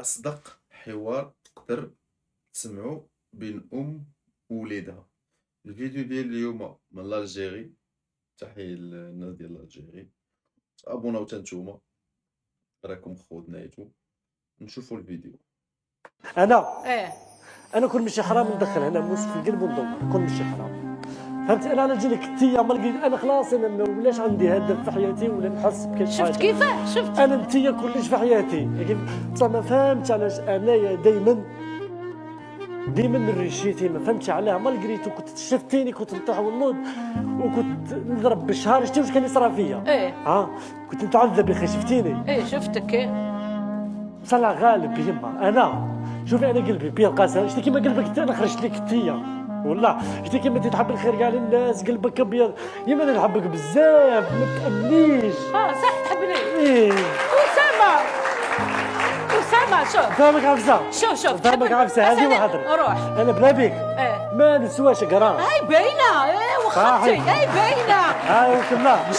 أصدق حوار تقدر تسمعو بين أم ووليدها. الفيديو ديال اليوم من الجيري، تحية للناس ديال الجيري. تابوناو حتى نتوما، راكم خوت نايتو. نشوفوا الفيديو. انا كون ماشي حرام ندخل هنا موس في القلب وندور، كون ماشي حرام فهمت. انا نجي لك انتيا ما لقيت، انا خلاص انا ما ولاش عندي هدف في حياتي ولا نحس بكل حاجه. شفت كيفاه؟ شفت انا انتيا كلش في حياتي، لكن بصح ما فهمتش علاش انايا ديما ريشيتي. ما فهمتش علاه، ما لقيتو. كنت شفتيني كنت نطيح ونوض وكنت نضرب بالشهر. شتي واش كان يصرى فيا؟ كنت نتعذب يا اخي، شفتيني؟ شفتك. صلى غالب يما. انا شوفي انا قلبي بيض. شتي كيما قلبك انت، انا خرجت لك انتيا والله. شتي كيما تحب الخير كاع للناس، قلبك ابيض. يما انا نحبك بزاف، ما تامنيش. صح تحبني. أسامة شوف فهمك عفسه. شوف فهمك عفسه. هذه وحدري روح. انا بلا بيك ما نسواش قران. هاي باينه. وخطي هاي باينه. هاي كلها.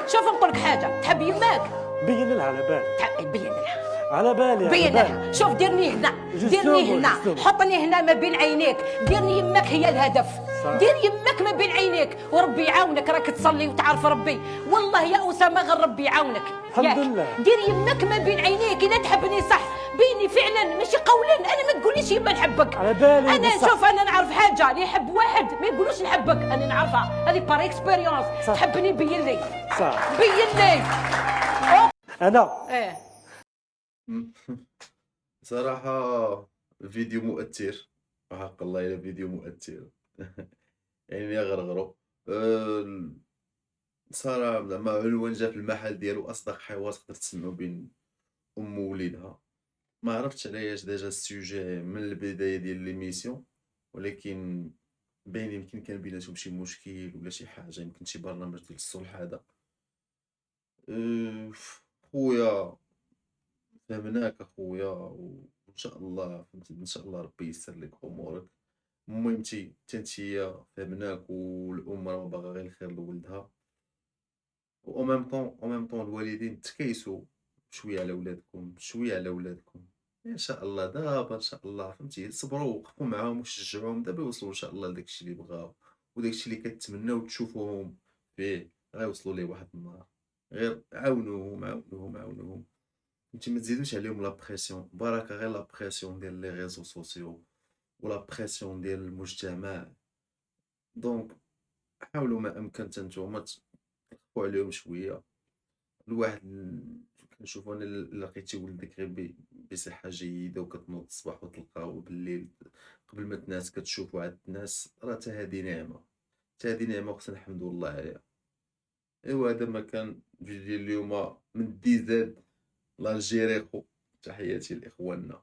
شوف نقول لك حاجه. تحب يماك؟ بين لها على بالي. بين لها على بالي. بين لها. شوف ديرني هنا حطني هنا ما بين عينيك. ديرني يماك هي الهدف. دير يماك ما بين عينيك وربي يعاونك. راك تصلي وتعرف ربي والله يا أسامة، غير ربي يعاونك. الحمد لله. دير يماك ما بين عينيك. اذا تحبني صح بيني فعلا ماشي قولا. انا ما تقوليش يما نحبك. على بالي. انا شوف انا نعرف حاجه، اللي يحب واحد ما يقولوش نحبك. انا نعرفها هذه بار اكسبيريونس. تحبني بين لي. صح بين لي. انا صراحة فيديو مؤثر، وحق الله إلا فيديو مؤثر. يعني يا غرغرو. صراحة زعما علوان جا في المحل ديالو أصدق حوار تقدر تسمعو بين أم ووليدها. ما عرفتش علاش ديجا السوجي من البداية ديال ليميسيون، ولكن باين يمكن كان بيناتهم شي مشكل ولا شي حاجة، يمكن شي برنامج ديال الصلح هذا. خويا فهمناك اخويا، وان شاء الله فهمتي، ان شاء الله ربي ييسر لك امورك. المهم تنتيا فهمناك، والام راه باغا غير الخير لولدها. و ميم طون الوالدين تكيسوا شويه على ولادكم، شويه على ولادكم. ان شاء الله دابا ان شاء الله فهمتي، صبروا وقفوا معاهم وشجعوهم، دابا يوصلوا ان شاء الله لداكشي اللي بغاو، وداكشي اللي كتمناو تشوفوهم فيه غيوصلوا ليه واحد النهار. غير عاونوهم. فهمتي، ما تزيدوش عليهم لا بريسيون. بركه غير لا بريسيون ديال لي ريزو سوسيو ولا بريسيون ديال المجتمع. دونك حاولوا ما امكن نتوما تخفوا عليهم شويه. الواحد كنشوف انا لقيتي ولدك غير بصحه جيده وكتنوض الصباح وتلقاو بالليل قبل ما تنعس كتشوفوا عند الناس، راه حتى هذه نعمه، حتى هذه نعمه خصنا نحمدوا الله عليها. ايوا هذا ما كان فيديو ديال اليوم من ديزاد الجيري. تحياتي لاخواننا.